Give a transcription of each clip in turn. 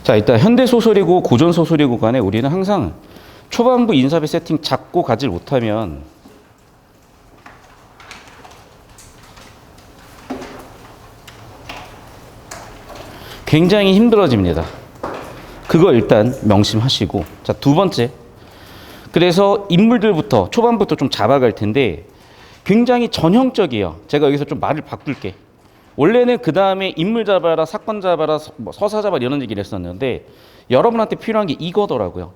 자, 일단 현대소설이고 고전소설이고 간에 우리는 항상 초반부 인사배 세팅 잡고 가지 못하면 굉장히 힘들어집니다. 그거 일단 명심하시고. 자, 두 번째. 그래서 인물들부터 초반부터 좀 잡아갈 텐데 굉장히 전형적이에요. 제가 여기서 좀 말을 바꿀게. 원래는 그 다음에 인물 잡아라, 사건 잡아라, 서사 잡아라 이런 얘기를 했었는데 여러분한테 필요한 게 이거더라고요.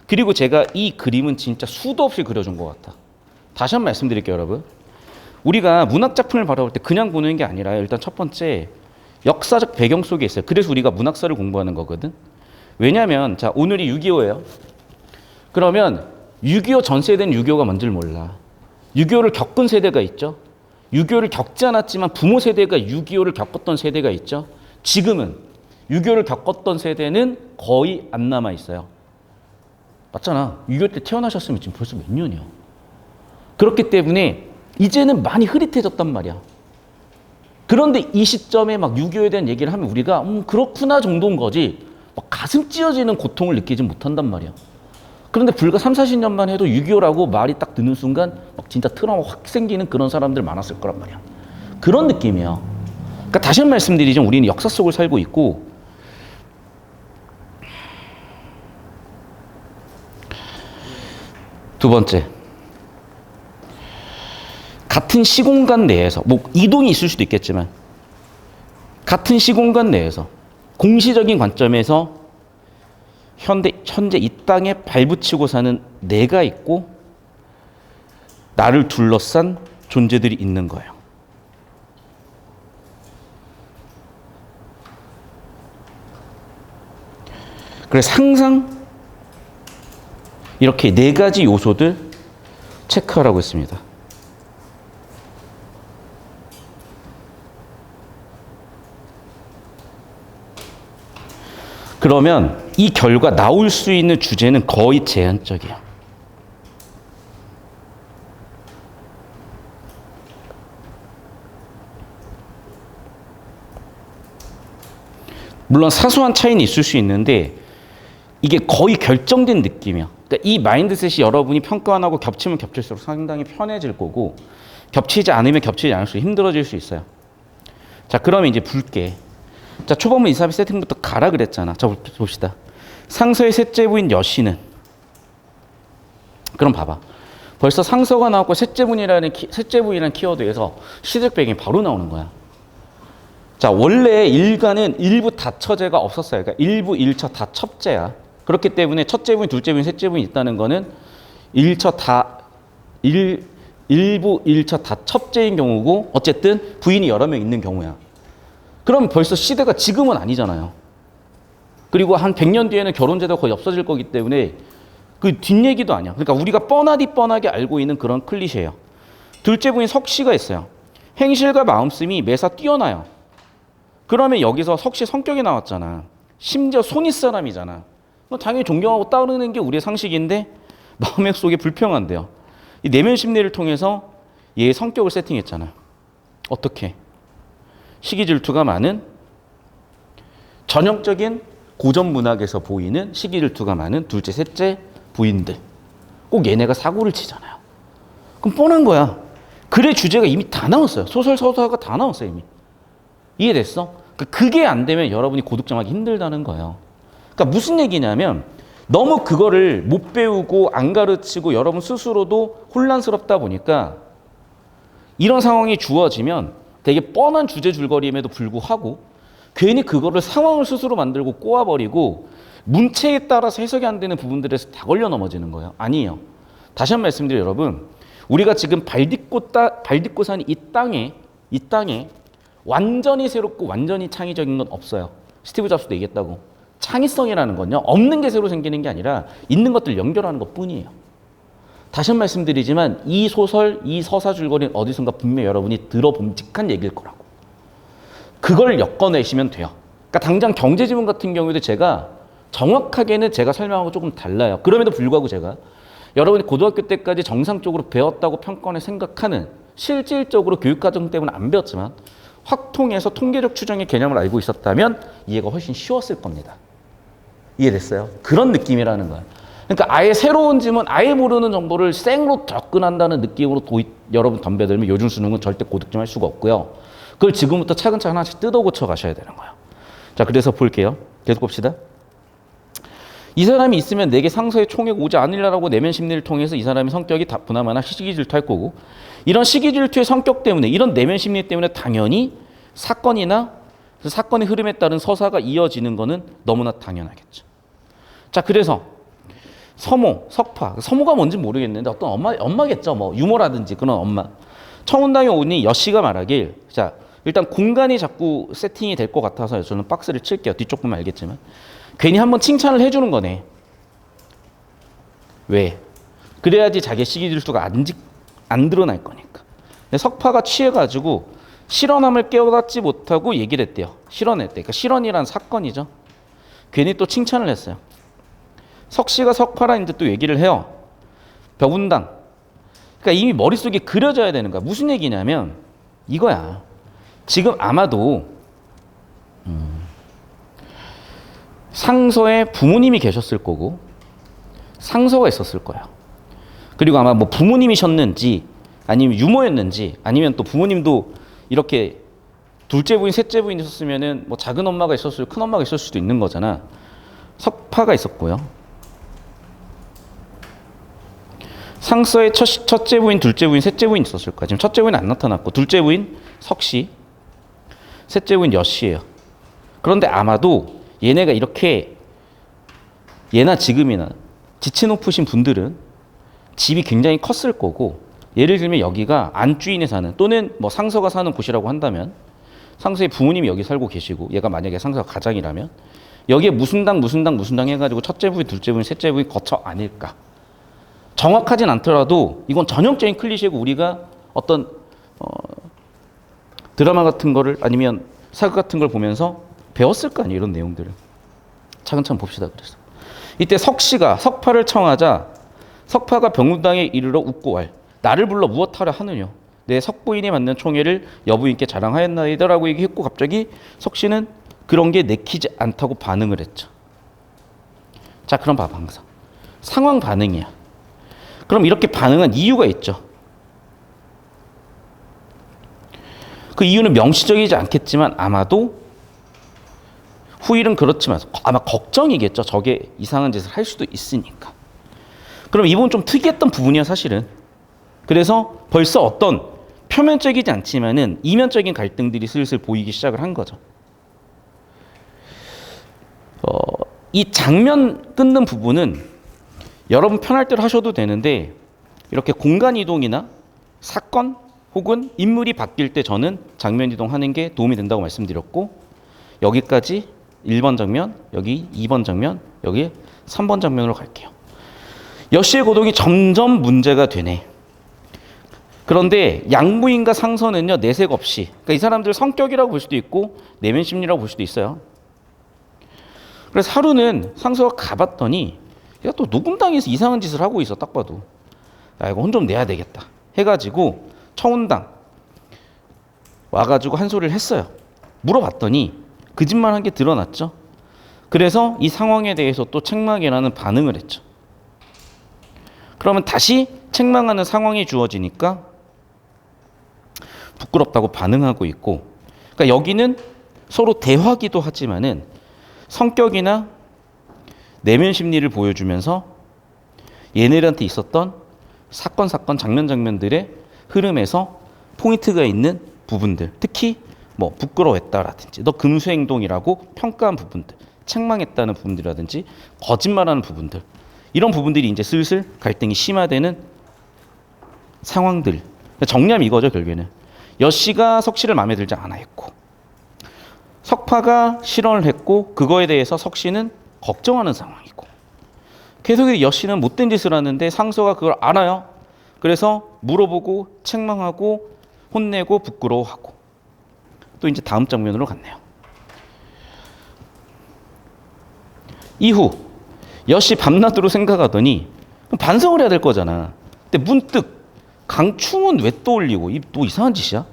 그리고 제가 이 그림은 진짜 수도 없이 그려준 것 같아. 다시 한번 말씀드릴게요, 여러분. 우리가 문학 작품을 바라볼 때 그냥 보는 게 아니라 일단 첫 번째 역사적 배경 속에 있어요. 그래서 우리가 문학사를 공부하는 거거든. 왜냐하면 자, 오늘이 6.25예요. 그러면 6.25 전 세대는 6.25가 뭔지를 몰라. 6.25를 겪은 세대가 있죠. 6.25를 겪지 않았지만 부모 세대가 6.25를 겪었던 세대가 있죠. 지금은 6.25를 겪었던 세대는 거의 안 남아 있어요. 맞잖아. 6.25 때 태어나셨으면 지금 벌써 몇 년이야. 그렇기 때문에 이제는 많이 흐릿해졌단 말이야. 그런데 이 시점에 막 6.25에 대한 얘기를 하면 우리가 그렇구나 정도인 거지 막 가슴 찢어지는 고통을 느끼지 못한단 말이야. 그런데 불과 3, 40년만 해도 6.25라고 말이 딱 드는 순간 막 진짜 트라우마 확 생기는 그런 사람들 많았을 거란 말이야. 그런 느낌이에요. 그러니까 다시 한 번 말씀드리죠. 우리는 역사 속을 살고 있고 두 번째. 같은 시공간 내에서 뭐 이동이 있을 수도 있겠지만 같은 시공간 내에서 공시적인 관점에서 현재 이 땅에 발붙이고 사는 내가 있고 나를 둘러싼 존재들이 있는 거예요. 그래서 항상 이렇게 네 가지 요소들 체크하라고 했습니다. 그러면 이 결과 나올 수 있는 주제는 거의 제한적이에요. 물론 사소한 차이는 있을 수 있는데 이게 거의 결정된 느낌이야. 그러니까 이 마인드셋이 여러분이 평가 안 하고 겹치면 겹칠수록 상당히 편해질 거고 겹치지 않으면 겹치지 않을수록 힘들어질 수 있어요. 자, 그러면 이제 볼게. 자, 초반부 인사비 세팅부터 가라 그랬잖아. 자, 봅시다. 상서의 셋째 부인 여신은 그럼 봐봐. 벌써 상서가 나왔고 셋째 부인이라는 키워드에서 시대적 배경이 바로 나오는 거야. 자, 원래 일가는 일부 다처제가 없었어요. 그러니까 일부 일처 다 첩제야. 그렇기 때문에 첫째 부인, 둘째 부인, 셋째 부인 있다는 거는 일부 일처 다 첩제인 경우고 어쨌든 부인이 여러 명 있는 경우야. 그럼 벌써 시대가 지금은 아니잖아요. 그리고 한 100년 뒤에는 결혼제도가 거의 없어질 거기 때문에 그 뒷얘기도 아니야. 그러니까 우리가 뻔하게 알고 있는 그런 클리셰예요. 둘째 부인 석씨가 있어요. 행실과 마음씀이 매사 뛰어나요. 그러면 여기서 석씨 성격이 나왔잖아. 심지어 손윗 사람이잖아. 당연히 존경하고 따르는 게 우리의 상식인데 마음의 속에 불평한대요. 이 내면 심리를 통해서 얘의 성격을 세팅했잖아. 어떻게? 시기 질투가 많은 전형적인 고전 문학에서 보이는 시기 질투가 많은 둘째, 셋째 부인들. 꼭 얘네가 사고를 치잖아요. 그럼 뻔한 거야. 글의 주제가 이미 다 나왔어요. 소설, 서사가 다 나왔어요, 이미. 이해됐어? 그게 안 되면 여러분이 고득점하기 힘들다는 거예요. 그러니까 무슨 얘기냐면 너무 그거를 못 배우고 안 가르치고 여러분 스스로도 혼란스럽다 보니까 이런 상황이 주어지면 되게 뻔한 주제 줄거리임에도 불구하고 괜히 그거를 상황을 스스로 만들고 꼬아버리고 문체에 따라서 해석이 안 되는 부분들에서 다 걸려 넘어지는 거예요. 아니에요. 다시 한 번 말씀드려요, 여러분. 우리가 지금 발 딛고 사는 이 땅에 완전히 새롭고 완전히 창의적인 건 없어요. 스티브 잡스도 얘기했다고. 창의성이라는 건요, 없는 게 새로 생기는 게 아니라 있는 것들 연결하는 것 뿐이에요. 다시 한 번 말씀드리지만 이 소설, 이 서사 줄거리는 어디선가 분명히 여러분이 들어봄직한 얘기일 거라고. 그걸 엮어내시면 돼요. 그러니까 당장 경제지문 같은 경우에도 제가 정확하게는 제가 설명하고 조금 달라요. 그럼에도 불구하고 제가 여러분이 고등학교 때까지 정상적으로 배웠다고 평가원에 생각하는 실질적으로 교육과정 때문에 안 배웠지만 확통해서 통계적 추정의 개념을 알고 있었다면 이해가 훨씬 쉬웠을 겁니다. 이해됐어요? 그런 느낌이라는 거야. 그러니까 아예 새로운 질문, 아예 모르는 정보를 생으로 접근한다는 느낌으로 여러분 덤벼들면 요즘 수능은 절대 고득점 할 수가 없고요. 그걸 지금부터 차근차근 하나씩 뜯어 고쳐 가셔야 되는 거예요. 자, 그래서 볼게요. 계속 봅시다. 이 사람이 있으면 내게 상서의 총애가 오지 않으려라고 내면 심리를 통해서 이 사람의 성격이 보나마나 시기 질투할 거고, 이런 시기 질투의 성격 때문에, 이런 내면 심리 때문에 당연히 사건이나 그 사건의 흐름에 따른 서사가 이어지는 거는 너무나 당연하겠죠. 자, 그래서 서모, 석파, 서모가 뭔지 모르겠는데 어떤 엄마겠죠. 뭐 유모라든지 그런 엄마. 청운당에 오니 여씨가 말하길, 자, 일단 공간이 자꾸 세팅이 될 것 같아서 저는 박스를 칠게요. 뒤쪽 보면 알겠지만. 괜히 한번 칭찬을 해주는 거네. 왜? 그래야지 자기 시기 질투가 안 드러날 거니까. 근데 석파가 취해가지고 실언함을 깨닫지 못하고 얘기를 했대요. 실언했대. 그러니까 실언이란 사건이죠. 괜히 또 칭찬을 했어요. 석씨가 석파랑 이제 또 얘기를 해요. 벽운당. 그러니까 이미 머릿속에 그려져야 되는 거야. 무슨 얘기냐면 이거야. 지금 아마도 상서에 부모님이 계셨을 거고 상서가 있었을 거야. 그리고 아마 뭐 부모님이셨는지 아니면 유모였는지 아니면 또 부모님도 이렇게 둘째 부인, 셋째 부인 있었으면은 뭐 작은 엄마가 있었을, 큰 엄마가 있을 수도 있는 거잖아. 석파가 있었고요. 상서에 첫째 부인, 둘째 부인, 셋째 부인 있었을 거야. 지금 첫째 부인 안 나타났고 둘째 부인 석씨, 셋째 부인 여씨예요. 그런데 아마도 얘네가 이렇게 예나 지금이나 지체 높으신 분들은 집이 굉장히 컸을 거고, 예를 들면 여기가 안주인에 사는 또는 뭐 상서가 사는 곳이라고 한다면 상서의 부모님이 여기 살고 계시고 얘가 만약에 상서가 가장이라면 여기에 무슨 당 해가지고 첫째 부인, 둘째 부인, 셋째 부인 거처 아닐까. 정확하진 않더라도 이건 전형적인 클리셰고 우리가 어떤 드라마 같은 거를 아니면 사극 같은 걸 보면서 배웠을 거 아니에요. 이런 내용들을 차근차근 봅시다. 그래서 이때 석씨가 석파를 청하자 석파가 병운당에 이르러 웃고 왈 나를 불러 무엇하려 하느냐, 내 석부인이 맞는 총애를 여부인께 자랑하였나이다라고 얘기했고, 갑자기 석씨는 그런 게 내키지 않다고 반응을 했죠. 자, 그럼 봐봐. 항상 상황 반응이야. 그럼 이렇게 반응한 이유가 있죠. 그 이유는 명시적이지 않겠지만 아마도 후일은 그렇지만 아마 걱정이겠죠. 저게 이상한 짓을 할 수도 있으니까. 그럼 이건 좀 특이했던 부분이야 사실은. 그래서 벌써 어떤 표면적이지 않지만은 이면적인 갈등들이 슬슬 보이기 시작을 한 거죠. 이 장면 끊는 부분은 여러분 편할 대로 하셔도 되는데 이렇게 공간 이동이나 사건 혹은 인물이 바뀔 때 저는 장면 이동하는 게 도움이 된다고 말씀드렸고, 여기까지 1번 장면, 여기 2번 장면, 여기 3번 장면으로 갈게요. 여씨의 고동이 점점 문제가 되네. 그런데 양부인과 상서는요, 내색 없이, 그러니까 이 사람들 성격이라고 볼 수도 있고 내면 심리라고 볼 수도 있어요. 그래서 하루는 상서가 가봤더니 얘가 또 녹음당에서 이상한 짓을 하고 있어. 딱 봐도 야, 이거 혼 좀 내야 되겠다 해가지고 청운당 와가지고 한 소리를 했어요. 물어봤더니 거짓말한 게 드러났죠. 그래서 이 상황에 대해서 또 책망이라는 반응을 했죠. 그러면 다시 책망하는 상황이 주어지니까 부끄럽다고 반응하고 있고, 그러니까 여기는 서로 대화기도 하지만은 성격이나 내면 심리를 보여주면서 얘네들한테 있었던 사건 장면들의 흐름에서 포인트가 있는 부분들, 특히 뭐 부끄러워했다라든지 너 금수행동이라고 평가한 부분들, 책망했다는 부분들이라든지 거짓말하는 부분들, 이런 부분들이 이제 슬슬 갈등이 심화되는 상황들. 정리하면 이거죠. 결국에는 여씨가 석씨를 마음에 들지 않아 했고, 석파가 실언을 했고 그거에 대해서 석씨는 걱정하는 상황이고, 계속 여씨는 못된 짓을 하는데 상서가 그걸 알아요. 그래서 물어보고 책망하고 혼내고 부끄러워하고. 또 이제 다음 장면으로 갔네요. 이후 여씨 밤낮으로 생각하더니 반성을 해야 될 거잖아. 근데 문득 강충은 왜 떠올리고, 또 이상한 짓이야?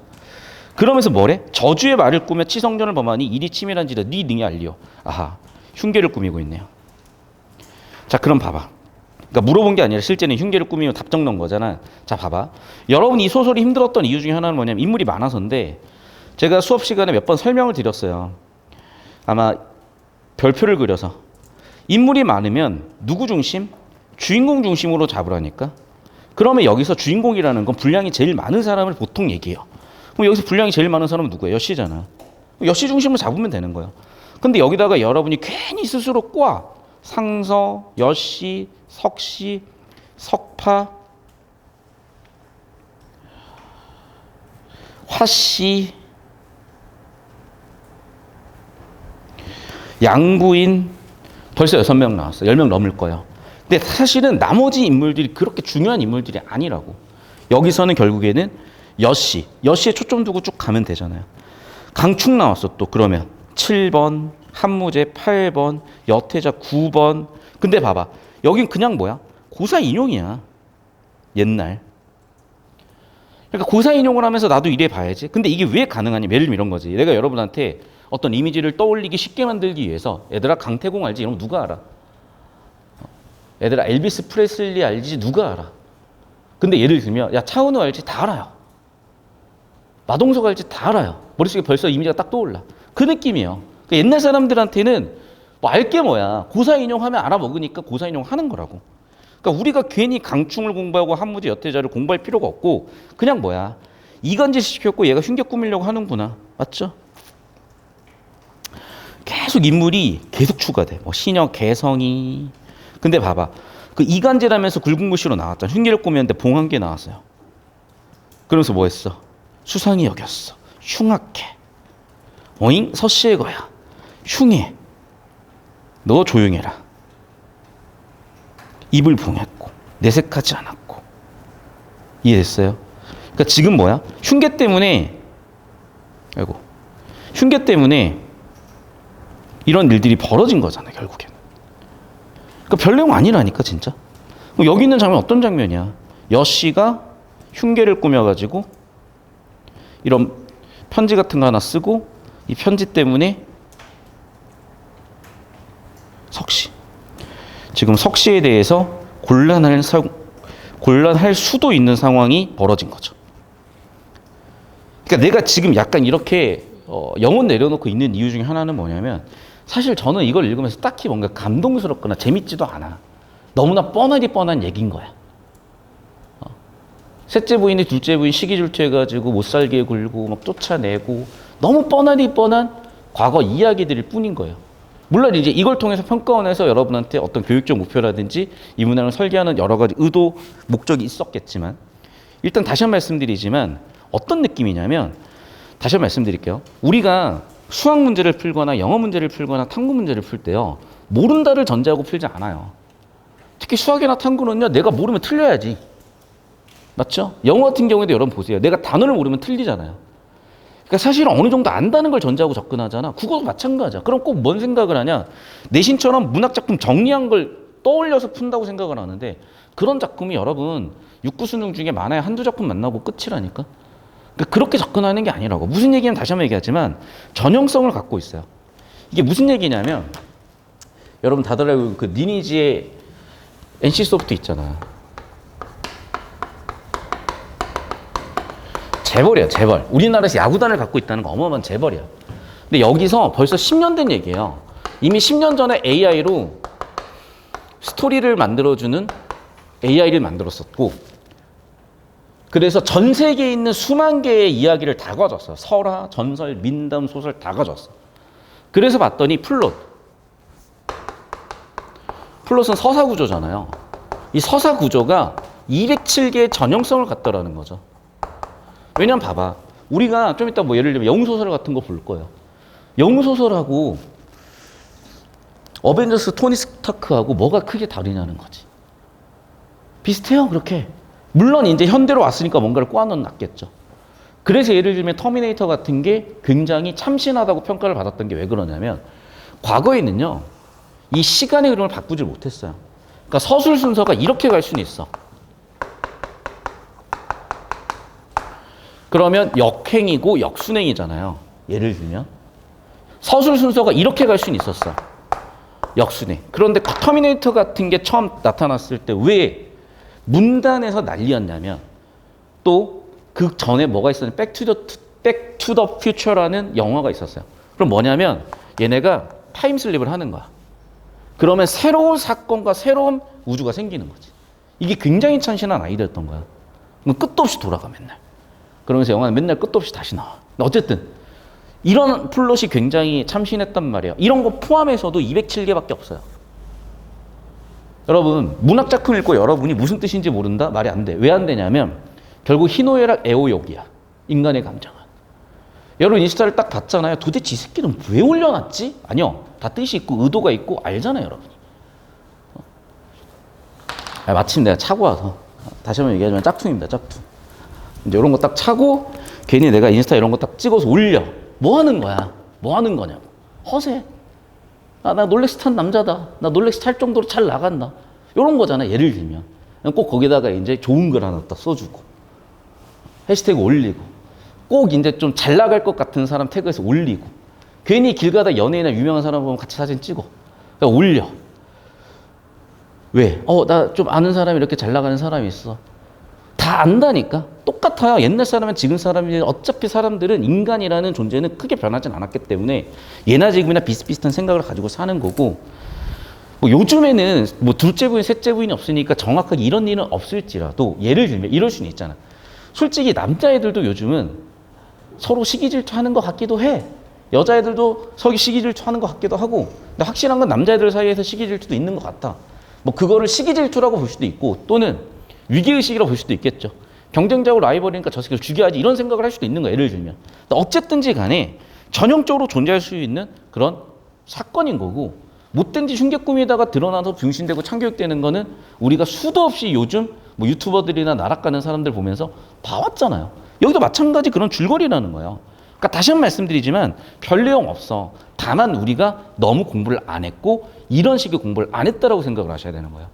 그러면서 뭐래? 저주의 말을 꾸며 치성전을 범하니 일이 치밀한지라 네 능히 알리오. 아하, 흉계를 꾸미고 있네요. 자, 그럼 봐봐. 그러니까 물어본 게 아니라 실제는 흉계를 꾸미며 답정 넣은 거잖아. 자, 봐봐. 여러분 이 소설이 힘들었던 이유 중에 하나는 뭐냐면 인물이 많아서인데 제가 수업 시간에 몇 번 설명을 드렸어요. 아마 별표를 그려서 인물이 많으면 누구 중심? 주인공 중심으로 잡으라니까. 그러면 여기서 주인공이라는 건 분량이 제일 많은 사람을 보통 얘기해요. 그럼 여기서 분량이 제일 많은 사람은 누구예요? 여씨잖아. 여씨 중심으로 잡으면 되는 거예요. 근데 여기다가 여러분이 괜히 스스로 꽈. 상서, 여씨, 석씨, 석파, 화씨, 양부인, 벌써 6명 나왔어요. 10명 넘을 거예요. 근데 사실은 나머지 인물들이 그렇게 중요한 인물들이 아니라고. 여기서는 결국에는 여씨, 여씨에 초점 두고 쭉 가면 되잖아요. 강축 나왔어 또. 그러면 7번, 한무제 8번, 여태자 9번. 근데 봐봐. 여긴 그냥 뭐야? 고사 인용이야. 옛날. 그러니까 고사 인용을 하면서 나도 이래 봐야지. 근데 이게 왜 가능하냐? 예를 들면 이런 거지. 내가 여러분한테 어떤 이미지를 떠올리기 쉽게 만들기 위해서 얘들아 강태공 알지? 이런 거 누가 알아? 얘들아 엘비스 프레슬리 알지? 누가 알아? 근데 예를 들면 야 차은우 알지? 다 알아요. 마동석 알지? 다 알아요. 머릿속에 벌써 이미지가 딱 떠올라. 그 느낌이에요. 그러니까 옛날 사람들한테는 뭐 알게 뭐야. 고사 인용하면 알아먹으니까 고사 인용하는 거라고. 그러니까 우리가 괜히 강충을 공부하고 한무제 여태자를 공부할 필요가 없고 그냥 뭐야. 이간질 시켰고 얘가 흉계 꾸미려고 하는구나. 맞죠? 계속 인물이 계속 추가돼. 뭐 신혁, 개성이. 근데 봐봐. 그 이간질하면서 굵은 글씨로 나왔잖아. 흉계를 꾸몄는데 봉한계 나왔어요. 그러면서 뭐 했어? 수상히 여겼어. 흉악해. 어잉? 서씨의 거야. 흉해. 너 조용해라. 입을 봉했고 내색하지 않았고. 이해됐어요? 그러니까 지금 뭐야? 흉계 때문에 흉계 때문에 이런 일들이 벌어진 거잖아 결국엔. 그러니까 별 내용 아니라니까 진짜. 여기 있는 장면 어떤 장면이야? 여씨가 흉계를 꾸며가지고 이런 편지 같은 거 하나 쓰고 이 편지 때문에 석씨. 지금 석씨에 대해서 곤란할 수도 있는 상황이 벌어진 거죠. 그러니까 내가 지금 약간 이렇게 영혼 내려놓고 있는 이유 중에 하나는 뭐냐면 사실 저는 이걸 읽으면서 딱히 뭔가 감동스럽거나 재밌지도 않아. 너무나 뻔한 얘기인 거야. 셋째 부인이 둘째 부인 시기 질투해가지고 못 살게 굴고 막 쫓아내고 너무 뻔한 과거 이야기들일 뿐인 거예요. 물론 이제 이걸 통해서 평가원에서 여러분한테 어떤 교육적 목표라든지 이 문항을 설계하는 여러 가지 의도, 목적이 있었겠지만 일단 다시 한 번 말씀드리지만 어떤 느낌이냐면 다시 한 번 말씀드릴게요. 우리가 수학 문제를 풀거나 영어 문제를 풀거나 탐구 문제를 풀 때요. 모른다를 전제하고 풀지 않아요. 특히 수학이나 탐구는요. 내가 모르면 틀려야지. 맞죠? 영어 같은 경우에도 여러분 보세요. 내가 단어를 모르면 틀리잖아요. 그러니까 사실은 어느 정도 안다는 걸 전제하고 접근하잖아. 국어도 마찬가지야. 그럼 꼭 뭔 생각을 하냐? 내신처럼 문학작품 정리한 걸 떠올려서 푼다고 생각을 하는데 그런 작품이 여러분 6, 9 수능 중에 많아야 한두 작품 만나고 끝이라니까. 그러니까 그렇게 접근하는 게 아니라고. 무슨 얘기냐면 다시 한번 얘기하지만 전형성을 갖고 있어요. 이게 무슨 얘기냐면 여러분 다들 알고 그 리니지의 NC소프트 있잖아. 재벌이야, 재벌. 우리나라에서 야구단을 갖고 있다는 거 어마어마한 재벌이야. 근데 여기서 벌써 10년 된 얘기예요. 이미 10년 전에 AI로 스토리를 만들어주는 AI를 만들었었고 그래서 전 세계에 있는 수만 개의 이야기를 다 가져왔어요. 설화, 전설, 민담, 소설 다 가져왔어. 그래서 봤더니 플롯은 서사 구조잖아요. 이 서사 구조가 207개의 전형성을 갖더라는 거죠. 왜냐면 봐봐. 우리가 좀 이따 뭐 예를 들면 영웅소설 같은 거 볼 거예요. 영웅소설하고 어벤져스 토니 스타크하고 뭐가 크게 다르냐는 거지. 비슷해요, 그렇게. 물론 이제 현대로 왔으니까 뭔가를 꼬아넣은 낫겠죠. 그래서 예를 들면 터미네이터 같은 게 굉장히 참신하다고 평가를 받았던 게 왜 그러냐면 과거에는요, 이 시간의 흐름을 바꾸질 못했어요. 그러니까 서술 순서가 이렇게 갈 수는 있어. 그러면 역행이고 역순행이잖아요. 예를 들면 서술 순서가 이렇게 갈 수는 있었어. 역순회. 그런데 터미네이터 같은 게 처음 나타났을 때 왜 문단에서 난리였냐면 또 그 전에 뭐가 있었냐면 백투더 퓨처라는 영화가 있었어요. 그럼 뭐냐면 얘네가 타임슬립을 하는 거야. 그러면 새로운 사건과 새로운 우주가 생기는 거지. 이게 굉장히 참신한 아이디어였던 거야. 끝도 없이 돌아가 맨날. 그러면서 영화는 맨날 끝도 없이 다시 나와. 어쨌든 이런 플롯이 굉장히 참신했단 말이에요. 이런 거 포함해서도 207개밖에 없어요. 여러분 문학 작품 읽고 여러분이 무슨 뜻인지 모른다? 말이 안 돼. 왜 안 되냐면 결국 희노애락 애호욕이야. 인간의 감정은. 여러분 인스타를 딱 봤잖아요. 도대체 이 새끼는 왜 올려놨지? 아니요. 다 뜻이 있고 의도가 있고 알잖아요, 여러분이. 마침 내가 차고 와서 다시 한번 얘기하자면 짝퉁입니다, 짝퉁. 이제 이런 거 딱 차고 괜히 내가 인스타 이런 거 딱 찍어서 올려. 뭐 하는 거야? 뭐 하는 거냐고. 허세. 아, 나 놀렉스 탄 남자다. 나 놀렉스 탈 정도로 잘 나간다. 이런 거잖아, 예를 들면. 꼭 거기다가 이제 좋은 글 하나 딱 써주고. 해시태그 올리고. 꼭 이제 좀 잘 나갈 것 같은 사람 태그해서 올리고. 괜히 길 가다 연예인이나 유명한 사람 보면 같이 사진 찍어. 그러니까 올려. 왜? 나 좀 아는 사람이 이렇게 잘 나가는 사람이 있어. 다 안다니까. 똑같아요. 옛날 사람은 지금 사람이 어차피 사람들은 인간이라는 존재는 크게 변하진 않았기 때문에 예나 지금이나 비슷비슷한 생각을 가지고 사는 거고 뭐 요즘에는 뭐 둘째 부인, 셋째 부인이 없으니까 정확하게 이런 일은 없을지라도 예를 들면 이럴 수는 있잖아. 솔직히 남자애들도 요즘은 서로 시기 질투하는 것 같기도 해. 여자애들도 서로 시기 질투하는 것 같기도 하고 근데 확실한 건 남자애들 사이에서 시기 질투도 있는 것 같아. 뭐 그거를 시기 질투라고 볼 수도 있고 또는 위기의식이라고 볼 수도 있겠죠. 경쟁자고 라이벌이니까 저 새끼를 죽여야지 이런 생각을 할 수도 있는 거야. 예를 들면. 어쨌든지 간에 전형적으로 존재할 수 있는 그런 사건인 거고 못된 짓 흉계꿈에다가 드러나서 병신되고 참교육되는 거는 우리가 수도 없이 요즘 뭐 유튜버들이나 나락가는 사람들 보면서 봐왔잖아요. 여기도 마찬가지 그런 줄거리라는 거예요. 그러니까 다시 한 번 말씀드리지만 별 내용 없어. 다만 우리가 너무 공부를 안 했고 이런 식의 공부를 안 했다라고 생각을 하셔야 되는 거예요.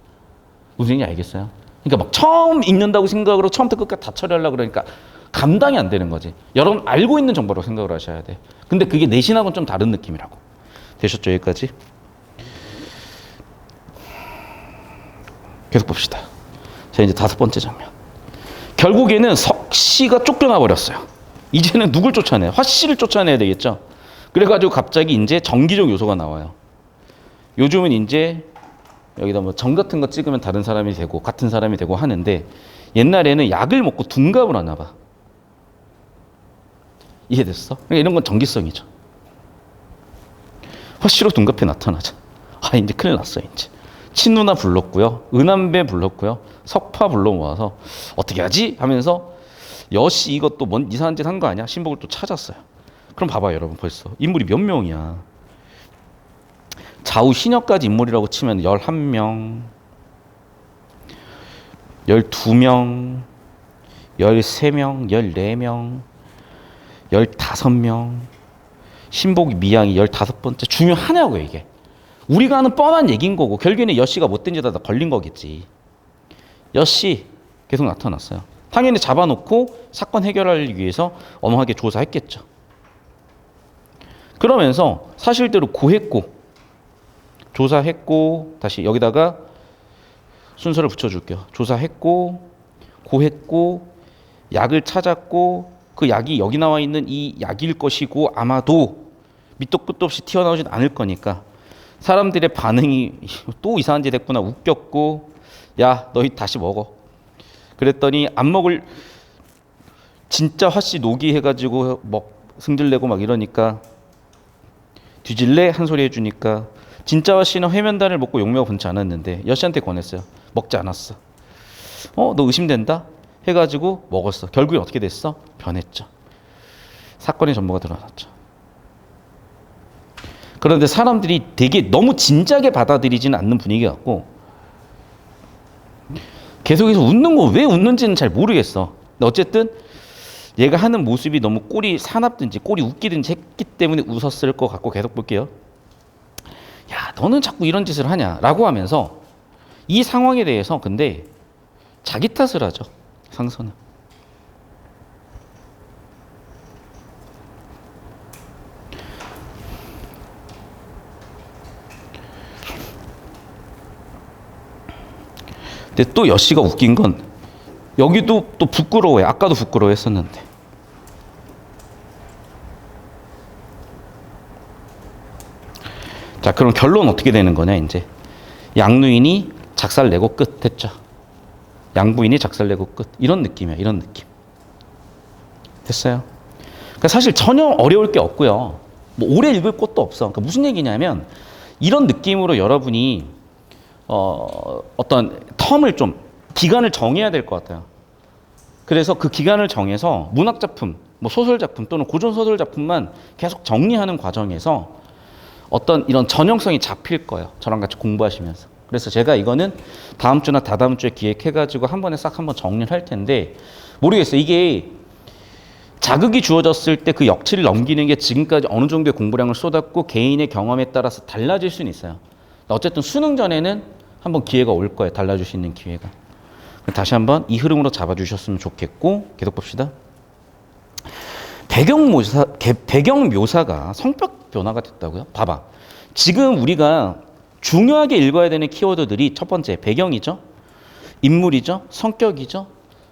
무슨 얘기인지 알겠어요? 그러니까 막 처음 읽는다고 생각으로 처음부터 끝까지 다 처리하려고 그러니까 감당이 안 되는 거지. 여러분 알고 있는 정보라고 생각을 하셔야 돼. 근데 그게 내신하고는 좀 다른 느낌이라고. 되셨죠? 여기까지? 계속 봅시다. 자, 이제 5번째 장면. 결국에는 석씨가 쫓겨나 버렸어요. 이제는 누굴 쫓아내요? 화씨를 쫓아내야 되겠죠? 그래가지고 갑자기 이제 정기적 요소가 나와요. 요즘은 이제 여기다 뭐 점 같은 거 찍으면 다른 사람이 되고 같은 사람이 되고 하는데 옛날에는 약을 먹고 둔갑을 하나 봐. 이해됐어? 그러니까 이런 건 정기성이죠. 화씨로 둔갑해 나타나자. 아, 이제 큰일 났어, 이제. 친누나 불렀고요. 은한배 불렀고요. 석파 불러 모아서 어떻게 하지? 하면서 여씨 이것도 뭔 이상한 짓 한 거 아니야? 신복을 또 찾았어요. 그럼 봐봐요, 여러분. 벌써 인물이 몇 명이야. 좌우 시녀까지 인물이라고 치면 11명, 12명, 13명, 14명, 15명, 신복이 미양이 15번째. 중요하냐고 이게. 우리가 아는 뻔한 얘기인 거고 결국에는 여씨가 못된 짓하다 걸린 거겠지. 여씨 계속 나타났어요. 당연히 잡아놓고 사건 해결하기 위해서 엄하게 조사했겠죠. 그러면서 사실대로 고했고 조사했고 다시 여기다가 순서를 붙여줄게요. 조사했고 고했고 약을 찾았고 그 약이 여기 나와 있는 이 약일 것이고 아마도 밑도 끝도 없이 튀어나오진 않을 거니까 사람들의 반응이 또 이상한 짓 했구나 웃겼고 야 너희 다시 먹어. 그랬더니 안 먹을 진짜 화씨 녹이 해가지고 승질내고 막 이러니까 뒤질래? 한 소리 해주니까 진짜 화씨는 회면단을 먹고 용매가 본치 않았는데 여씨한테 권했어요. 먹지 않았어. 너 의심된다? 해가지고 먹었어. 결국에 어떻게 됐어? 변했죠. 사건의 전모가 드러났죠. 그런데 사람들이 되게 너무 진지하게 받아들이지는 않는 분위기 같고 계속해서 웃는 거 왜 웃는지는 잘 모르겠어. 근데 어쨌든 얘가 하는 모습이 너무 꼴이 사납든지 꼴이 웃기든지 했기 때문에 웃었을 것 같고 계속 볼게요. 야 너는 자꾸 이런 짓을 하냐 라고 하면서 이 상황에 대해서 근데 자기 탓을 하죠. 상선은. 근데 또 여씨가 웃긴 건 여기도 또 부끄러워해. 아까도 부끄러워했었는데. 자, 그럼 결론 어떻게 되는 거냐 이제. 양누인이 작살내고 끝 됐죠. 양부인이 작살내고 끝. 이런 느낌이야. 이런 느낌. 됐어요. 그러니까 사실 전혀 어려울 게 없고요. 뭐 오래 읽을 것도 없어. 그러니까 무슨 얘기냐면 이런 느낌으로 여러분이 어떤 텀을 좀 기간을 정해야 될 것 같아요. 그래서 그 기간을 정해서 문학 작품, 뭐 소설 작품 또는 고전 소설 작품만 계속 정리하는 과정에서 어떤 이런 전형성이 잡힐 거예요. 저랑 같이 공부하시면서. 그래서 제가 이거는 다음 주나 다다음 주에 기획해가지고 한 번에 싹 한번 정리를 할 텐데 모르겠어요. 이게 자극이 주어졌을 때 그 역치를 넘기는 게 지금까지 어느 정도의 공부량을 쏟았고 개인의 경험에 따라서 달라질 수는 있어요. 어쨌든 수능 전에는 한번 기회가 올 거예요. 달라질 수 있는 기회가. 다시 한번 이 흐름으로 잡아주셨으면 좋겠고 계속 봅시다. 배경 묘사가 성격 변화가 됐다고요? 봐봐. 지금 우리가 중요하게 읽어야 되는 키워드들이 첫 번째 배경이죠. 인물이죠. 성격이죠.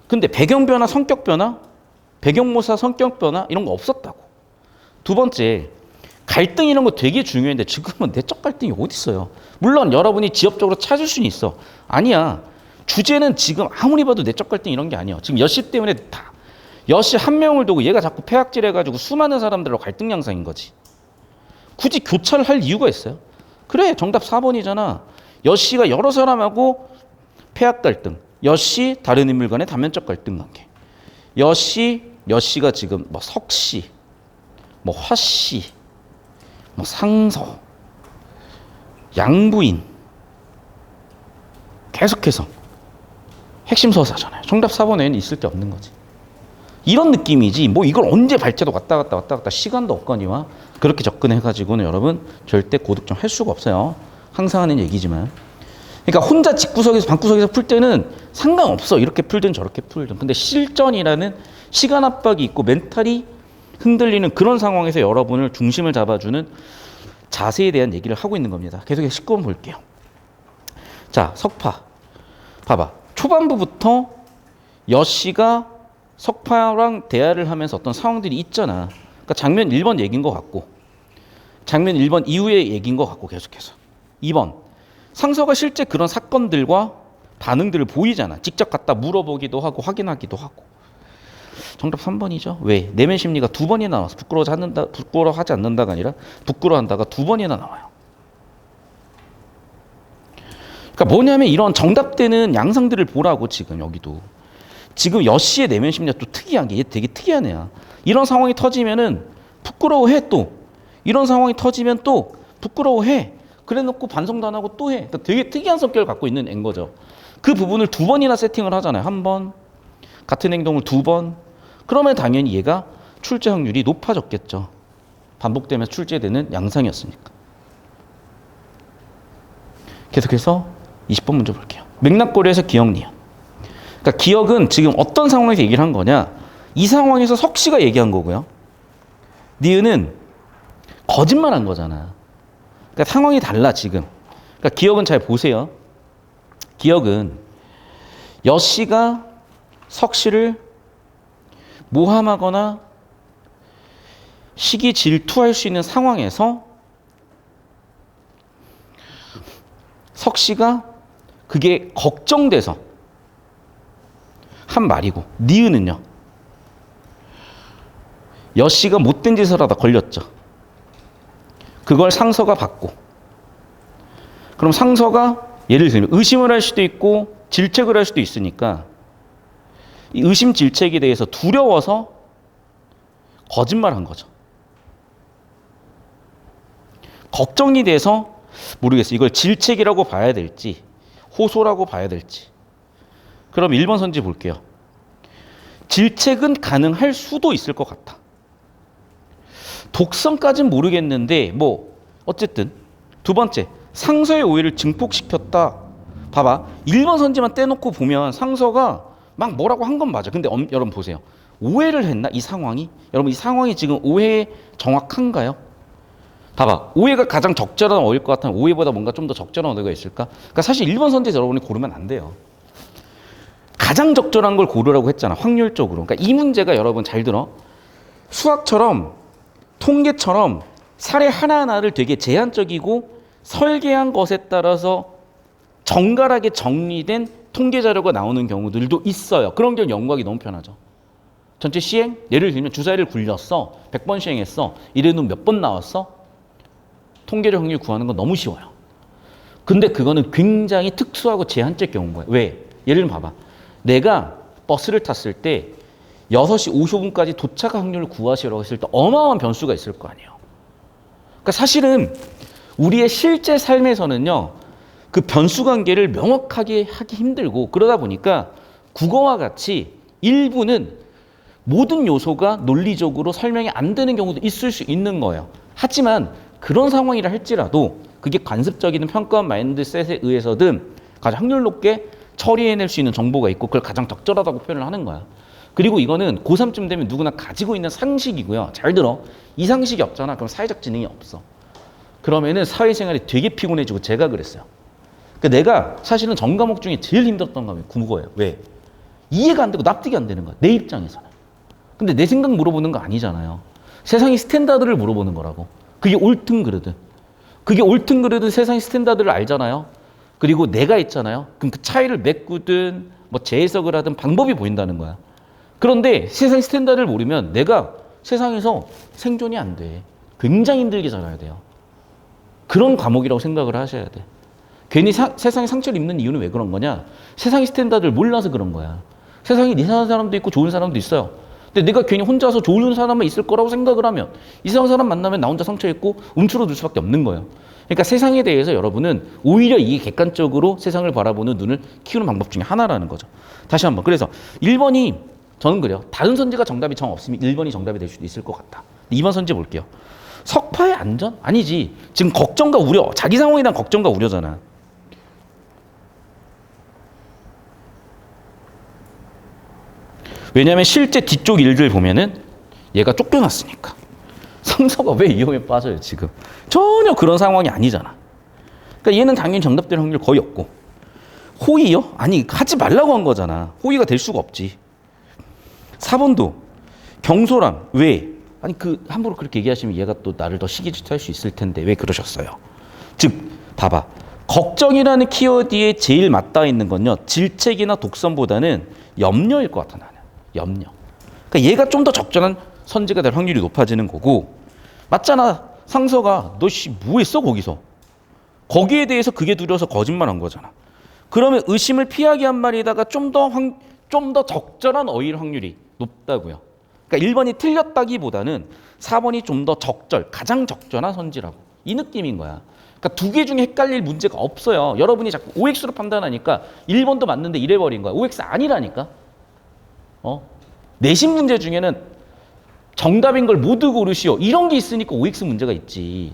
근데 배경 변화, 성격 변화, 배경 묘사, 성격 변화 이런 거 없었다고. 두 번째 갈등 이런 거 되게 중요한데 지금은 내적 갈등이 어디 있어요. 물론 여러분이 지엽적으로 찾을 수는 있어. 아니야. 주제는 지금 아무리 봐도 내적 갈등 이런 게 아니에요. 지금 여씨 때문에 다 여씨 한 명을 두고 얘가 자꾸 폐악질 해가지고 수많은 사람들과 갈등 양상인 거지. 굳이 교차를 할 이유가 있어요? 그래, 정답 4번이잖아. 여씨가 여러 사람하고 폐악 갈등, 여씨 다른 인물 간의 다면적 갈등 관계. 여씨가 지금 뭐 석씨, 뭐 화씨, 뭐 상서, 양부인 계속해서 핵심 서사잖아요. 정답 4번에는 있을 게 없는 거지. 이런 느낌이지 뭐 이걸 언제 발제도 왔다 갔다 시간도 없거니와 그렇게 접근해가지고는 여러분 절대 고득점 할 수가 없어요. 항상 하는 얘기지만. 그러니까 혼자 집구석에서 방구석에서 풀 때는 상관없어. 이렇게 풀든 저렇게 풀든. 근데 실전이라는 시간 압박이 있고 멘탈이 흔들리는 그런 상황에서 여러분을 중심을 잡아주는 자세에 대한 얘기를 하고 있는 겁니다. 계속해서 19번 볼게요. 자, 석파. 봐봐. 초반부부터 여씨가 석파랑 대화를 하면서 어떤 상황들이 있잖아. 그러니까 장면 1번 얘기인 것 같고 장면 1번 이후의 얘기인 것 같고 계속해서 2번 상서가 실제 그런 사건들과 반응들을 보이잖아. 직접 갖다 물어보기도 하고 확인하기도 하고. 정답 3번이죠. 왜? 내면 심리가 2번이나 나와서 부끄러워하지 않는다가 아니라 부끄러워한다가 2번이나 나와요. 그러니까 뭐냐면 이런 정답되는 양상들을 보라고. 지금 여기도 지금 여씨의 내면 심리가 또 특이한 게 얘 되게 특이한 애야. 이런 상황이 터지면은 부끄러워해. 또 이런 상황이 터지면 또 부끄러워해. 그래놓고 반성도 안 하고 또 해. 그러니까 되게 특이한 성격을 갖고 있는 애인 거죠. 그 부분을 2번이나 세팅을 하잖아요. 1번 같은 행동을 2번. 그러면 당연히 얘가 출제 확률이 높아졌겠죠. 반복되면서 출제되는 양상이었으니까. 계속해서 20번 문제 볼게요. 맥락고리에서 기억, 니은. 그러니까 기억은 지금 어떤 상황에서 얘기를 한 거냐. 이 상황에서 석씨가 얘기한 거고요. 니은은 거짓말한 거잖아. 그러니까 상황이 달라 지금. 그러니까 기억은 잘 보세요. 기억은 여씨가 석씨를 모함하거나 시기 질투할 수 있는 상황에서 석씨가 그게 걱정돼서 한 말이고, 니은은요 여씨가 못된 짓을 하다 걸렸죠. 그걸 상서가 받고, 그럼 상서가 예를 들면 의심을 할 수도 있고 질책을 할 수도 있으니까 이 의심 질책에 대해서 두려워서 거짓말한 거죠. 걱정이 돼서 모르겠어요. 이걸 질책이라고 봐야 될지 호소라고 봐야 될지. 그럼 1번 선지 볼게요. 질책은 가능할 수도 있을 것 같아. 독성까지는 모르겠는데 뭐 어쨌든 두 번째 상서의 오해를 증폭시켰다. 봐봐. 1번 선지만 떼놓고 보면 상서가 막 뭐라고 한 건 맞아. 근데 여러분 보세요. 오해를 했나? 이 상황이? 여러분 이 상황이 지금 오해 정확한가요? 봐봐. 오해가 가장 적절한 어일 것 같으면 오해보다 뭔가 좀 더 적절한 어휘가 있을까? 그러니까 사실 1번 선지에서 여러분이 고르면 안 돼요. 가장 적절한 걸 고르라고 했잖아. 확률적으로. 그러니까 이 문제가 여러분 잘 들어. 수학처럼 통계처럼 사례 하나하나를 되게 제한적이고 설계한 것에 따라서 정갈하게 정리된 통계 자료가 나오는 경우들도 있어요. 그런 경우 연구하기 너무 편하죠. 전체 시행? 예를 들면 주사위를 굴렸어. 100번 시행했어. 이래도 몇 번 나왔어? 통계적 확률 구하는 건 너무 쉬워요. 근데 그거는 굉장히 특수하고 제한적 경우인 거예요. 왜? 예를 들면 봐봐. 내가 버스를 탔을 때 6시 55분까지 도착 확률을 구하시라고 했을 때 어마어마한 변수가 있을 거 아니에요. 그러니까 사실은 우리의 실제 삶에서는요. 그 변수 관계를 명확하게 하기 힘들고 그러다 보니까 국어와 같이 일부는 모든 요소가 논리적으로 설명이 안 되는 경우도 있을 수 있는 거예요. 하지만 그런 상황이라 할지라도 그게 관습적인 평가원 마인드셋에 의해서든 가장 확률 높게 처리해낼 수 있는 정보가 있고 그걸 가장 적절하다고 표현을 하는 거야. 그리고 이거는 고3쯤 되면 누구나 가지고 있는 상식이고요. 잘 들어. 이 상식이 없잖아. 그럼 사회적 지능이 없어. 그러면은 사회생활이 되게 피곤해지고 제가 그랬어요. 그러니까 내가 사실은 전 과목 중에 제일 힘들었던 과목이 국어예요. 왜? 이해가 안 되고 납득이 안 되는 거야. 내 입장에서는. 근데 내 생각 물어보는 거 아니잖아요. 세상의 스탠다드를 물어보는 거라고. 그게 옳든 그르든. 그게 옳든 그르든 세상의 스탠다드를 알잖아요. 그리고 내가 있잖아요. 그럼 그 차이를 메꾸든 뭐 재해석을 하든 방법이 보인다는 거야. 그런데 세상의 스탠다드를 모르면 내가 세상에서 생존이 안 돼. 굉장히 힘들게 살아야 돼요. 그런 과목이라고 생각을 하셔야 돼. 괜히 세상에 상처를 입는 이유는 왜 그런 거냐? 세상의 스탠다드를 몰라서 그런 거야. 세상에 이상한 사람도 있고 좋은 사람도 있어요. 근데 내가 괜히 혼자서 좋은 사람만 있을 거라고 생각을 하면 이상한 사람 만나면 나 혼자 상처 입고 움츠러들 수밖에 없는 거예요. 그러니까 세상에 대해서 여러분은 오히려 이게 객관적으로 세상을 바라보는 눈을 키우는 방법 중에 하나라는 거죠. 다시 한번. 그래서 1번이 저는 그래요. 다른 선지가 정답이 정 없으면 1번이 정답이 될 수도 있을 것 같다. 2번 선지 볼게요. 석파의 안전? 아니지. 지금 걱정과 우려, 자기 상황에 대한 걱정과 우려잖아. 왜냐하면 실제 뒤쪽 일들 보면은 얘가 쫓겨났으니까. 상서가 왜 위험에 빠져요 지금. 전혀 그런 상황이 아니잖아. 그러니까 얘는 당연히 정답될 확률 거의 없고. 호의요? 아니 하지 말라고 한 거잖아. 호의가 될 수가 없지. 4번도 경솔함. 왜? 아니 그 함부로 그렇게 얘기하시면 얘가 또 나를 더 시기질투할 수 있을 텐데 왜 그러셨어요? 즉 봐봐. 걱정이라는 키워드에 제일 맞닿아 있는 건요. 질책이나 독선보다는 염려일 것 같아 나는. 염려. 그러니까 얘가 좀 더 적절한 선지가 될 확률이 높아지는 거고. 맞잖아. 상서가 너 씨 뭐 했어 거기서. 거기에 대해서 그게 두려워서 거짓말한 거잖아. 그러면 의심을 피하게 한 말에다가 좀 더 적절한 어휘일 확률이 높다고요. 그러니까 1번이 틀렸다기보다는 4번이 좀 더 가장 적절한 선지라고. 이 느낌인 거야. 그러니까 두 개 중에 헷갈릴 문제가 없어요. 여러분이 자꾸 OX로 판단하니까 1번도 맞는데 이래버린 거야. OX 아니라니까. 내신 문제 중에는 정답인 걸 모두 고르시오. 이런 게 있으니까 OX 문제가 있지.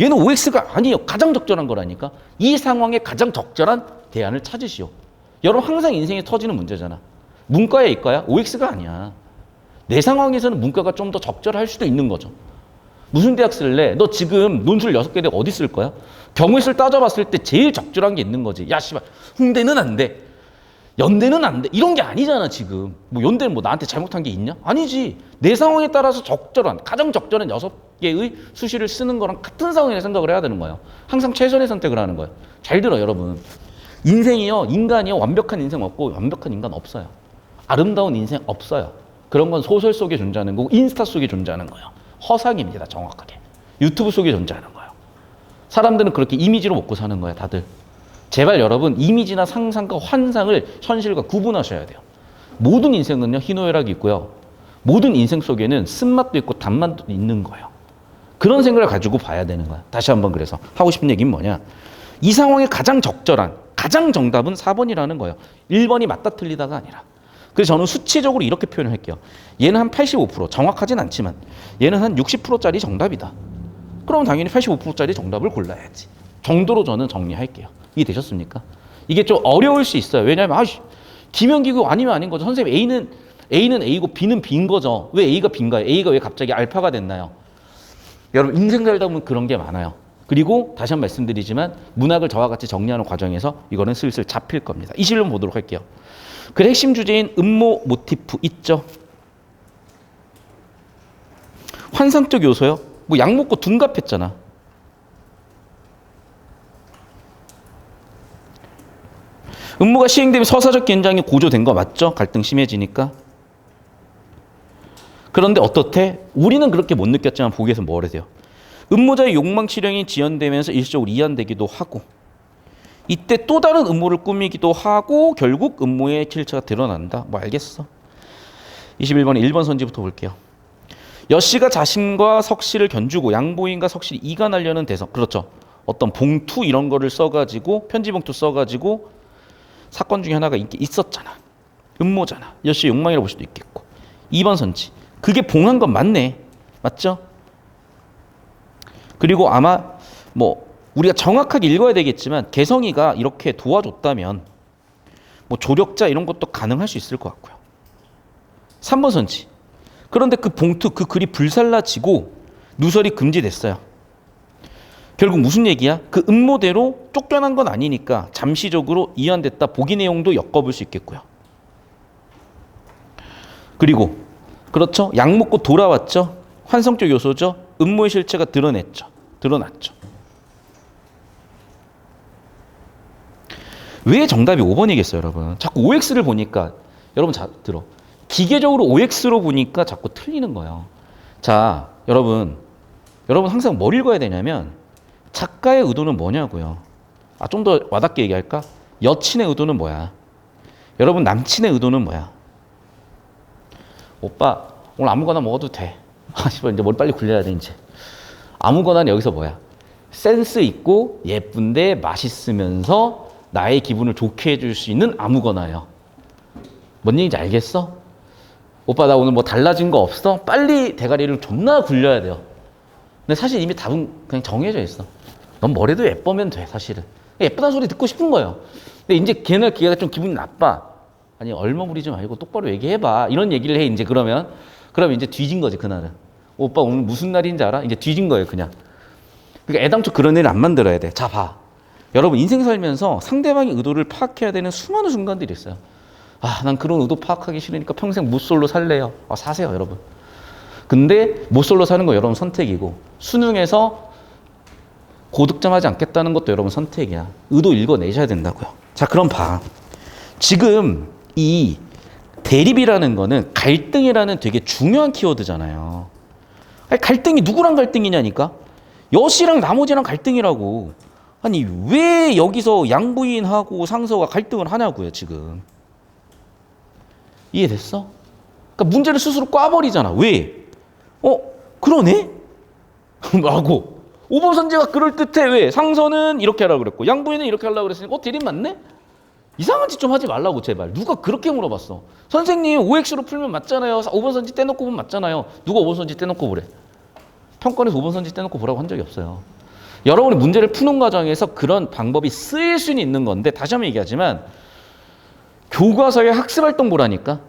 얘는 OX가 아니에요. 가장 적절한 거라니까. 이 상황에 가장 적절한 대안을 찾으시오. 여러분 항상 인생에 터지는 문제잖아. 문과야 이과야? OX가 아니야. 내 상황에서는 문과가 좀 더 적절할 수도 있는 거죠. 무슨 대학 쓸래? 너 지금 논술 6개 대학 어디 쓸 거야? 경우의 수를 따져봤을 때 제일 적절한 게 있는 거지. 야 씨발 홍대는 안 돼. 연대는 안 돼. 이런 게 아니잖아 지금. 뭐 연대는 뭐 나한테 잘못한 게 있냐? 아니지. 내 상황에 따라서 가장 적절한 6개의 수시를 쓰는 거랑 같은 상황에 생각을 해야 되는 거예요. 항상 최선의 선택을 하는 거예요. 잘 들어 여러분. 인생이요. 인간이요. 완벽한 인생 없고 완벽한 인간 없어요. 아름다운 인생 없어요. 그런 건 소설 속에 존재하는 거고 인스타 속에 존재하는 거예요. 허상입니다. 정확하게. 유튜브 속에 존재하는 거예요. 사람들은 그렇게 이미지로 먹고 사는 거예요. 다들. 제발 여러분 이미지나 상상과 환상을 현실과 구분하셔야 돼요. 모든 인생은요. 희노애락이 있고요. 모든 인생 속에는 쓴맛도 있고 단맛도 있는 거예요. 그런 생각을 가지고 봐야 되는 거야. 다시 한번 그래서 하고 싶은 얘기는 뭐냐. 이 상황에 가장 적절한 가장 정답은 4번이라는 거예요. 1번이 맞다 틀리다가 아니라. 그래서 저는 수치적으로 이렇게 표현을 할게요. 얘는 한 85% 정확하진 않지만 얘는 한 60%짜리 정답이다. 그럼 당연히 85%짜리 정답을 골라야지. 정도로 저는 정리할게요. 이해되셨습니까? 이게 좀 어려울 수 있어요. 왜냐하면 기면기고 아니면 아닌 거죠. 선생님 A는 A고 B는 B인 거죠. 왜 A가 B인가요? A가 왜 갑자기 알파가 됐나요? 여러분 인생 살다 보면 그런 게 많아요. 그리고 다시 한번 말씀드리지만 문학을 저와 같이 정리하는 과정에서 이거는 슬슬 잡힐 겁니다. 이 실론 보도록 할게요. 그 핵심 주제인 음모 모티프 있죠. 환상적 요소요. 뭐 약 먹고 둔갑했잖아. 음모가 시행되면 서사적 긴장이 고조된 거 맞죠? 갈등 심해지니까. 그런데 어떻대? 우리는 그렇게 못 느꼈지만 보기에서 뭐래요? 음모자의 욕망치령이 지연되면서 일시적으로 이완되기도 하고, 이때 또 다른 음모를 꾸미기도 하고 결국 음모의 실체가 드러난다. 뭐 알겠어. 21번에 1번 선지부터 볼게요. 여씨가 자신과 석씨를 견주고 양보인과 석씨를 이간하려는 대성. 그렇죠. 어떤 봉투 이런 거를 써가지고 편지 봉투 써가지고 사건 중에 하나가 있었잖아. 음모잖아. 여씨의 욕망이라고 볼 수도 있겠고. 2번 선지. 그게 봉한 건 맞네. 맞죠? 그리고 아마 뭐 우리가 정확하게 읽어야 되겠지만 개성이가 이렇게 도와줬다면 뭐 조력자 이런 것도 가능할 수 있을 것 같고요. 3번 선지. 그런데 그 봉투, 그 글이 불살라지고 누설이 금지됐어요. 결국 무슨 얘기야? 그 음모대로 쫓겨난 건 아니니까 잠시적으로 이완됐다. 보기 내용도 엮어볼 수 있겠고요. 그리고 그렇죠. 약 먹고 돌아왔죠. 환상적 요소죠. 음모의 실체가 드러났죠. 왜 정답이 5번이겠어요, 여러분? 자꾸 OX를 보니까 여러분 들어. 기계적으로 OX로 보니까 자꾸 틀리는 거예요. 자, 여러분 항상 뭘 읽어야 되냐면 작가의 의도는 뭐냐고요. 좀 더 와닿게 얘기할까? 여친의 의도는 뭐야? 여러분 남친의 의도는 뭐야? 오빠 오늘 아무거나 먹어도 돼. 씨발 이제 머리 빨리 굴려야 돼 이제. 아무거나는 여기서 뭐야? 센스 있고 예쁜데 맛있으면서 나의 기분을 좋게 해줄 수 있는 아무거나요. 뭔 얘기인지 알겠어? 오빠 나 오늘 뭐 달라진 거 없어? 빨리 대가리를 존나 굴려야 돼요. 근데 사실 이미 답은 그냥 정해져 있어. 넌 뭐래도 예쁘면 돼 사실은. 예쁘다는 소리 듣고 싶은 거예요. 근데 이제 걔가 좀 기분이 나빠. 아니 얼마 부리지 말고 똑바로 얘기해봐. 이런 얘기를 해 이제 그러면 이제 뒤진 거지 그날은. 오빠 오늘 무슨 날인지 알아? 이제 뒤진 거예요 그냥. 그러니까 애당초 그런 일을 안 만들어야 돼. 자 봐. 여러분 인생 살면서 상대방의 의도를 파악해야 되는 수많은 순간들이 있어요. 난 그런 의도 파악하기 싫으니까 평생 모쏠로 살래요. 사세요 여러분. 근데 모쏠로 사는 거 여러분 선택이고 수능에서 고득점 하지 않겠다는 것도 여러분 선택이야. 의도 읽어내셔야 된다고요. 자 그럼 봐. 지금 이 대립이라는 거는 갈등이라는 되게 중요한 키워드잖아요. 아니, 갈등이 누구랑 갈등이냐니까? 여씨랑 나머지랑 갈등이라고. 아니 왜 여기서 양부인하고 상서가 갈등을 하냐고요 지금. 이해됐어? 그러니까 문제를 스스로 꽈버리잖아. 왜? 그러네? 라고. 5번 선지가 그럴듯해. 왜? 상서는 이렇게 하라고 그랬고 양부인은 이렇게 하려고 그랬으니까 대립 맞네? 이상한 짓 좀 하지 말라고 제발. 누가 그렇게 물어봤어? 선생님 OX로 풀면 맞잖아요. 5번 선지 떼놓고 보면 맞잖아요. 누가 5번 선지 떼놓고 보래? 평권에서 5번 선지 떼놓고 보라고 한 적이 없어요. 여러분이 문제를 푸는 과정에서 그런 방법이 쓰일 수는 있는 건데 다시 한번 얘기하지만 교과서에 학습활동 보라니까.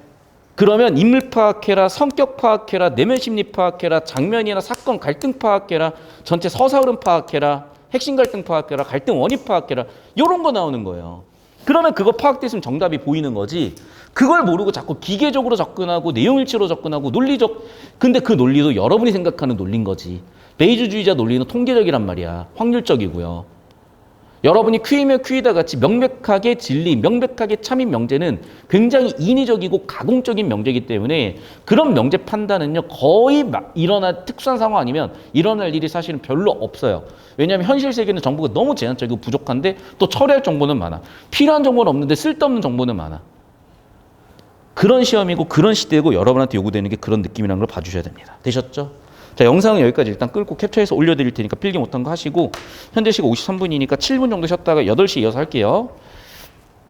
그러면 인물 파악해라, 성격 파악해라, 내면 심리 파악해라, 장면이나 사건 갈등 파악해라, 전체 서사 흐름 파악해라, 핵심 갈등 파악해라, 갈등 원인 파악해라. 이런 거 나오는 거예요. 그러면 그거 파악됐으면 정답이 보이는 거지. 그걸 모르고 자꾸 기계적으로 접근하고 내용일치로 접근하고 논리적. 근데 그 논리도 여러분이 생각하는 논리인 거지. 베이주주의자 논리는 통계적이란 말이야. 확률적이고요. 여러분이 Q이면 Q이다 같이 명백하게 진리, 명백하게 참인 명제는 굉장히 인위적이고 가공적인 명제이기 때문에 그런 명제 판단은요 거의 일어날 특수한 상황 아니면 일어날 일이 사실은 별로 없어요. 왜냐하면 현실 세계는 정보가 너무 제한적이고 부족한데 또 처리할 정보는 많아. 필요한 정보는 없는데 쓸데없는 정보는 많아. 그런 시험이고 그런 시대고 여러분한테 요구되는 게 그런 느낌이라는 걸 봐주셔야 됩니다. 되셨죠? 자, 영상은 여기까지 일단 끌고 캡처해서 올려드릴 테니까 필기 못한 거 하시고 현재 시각 53분이니까 7분 정도 쉬었다가 8시에 이어서 할게요.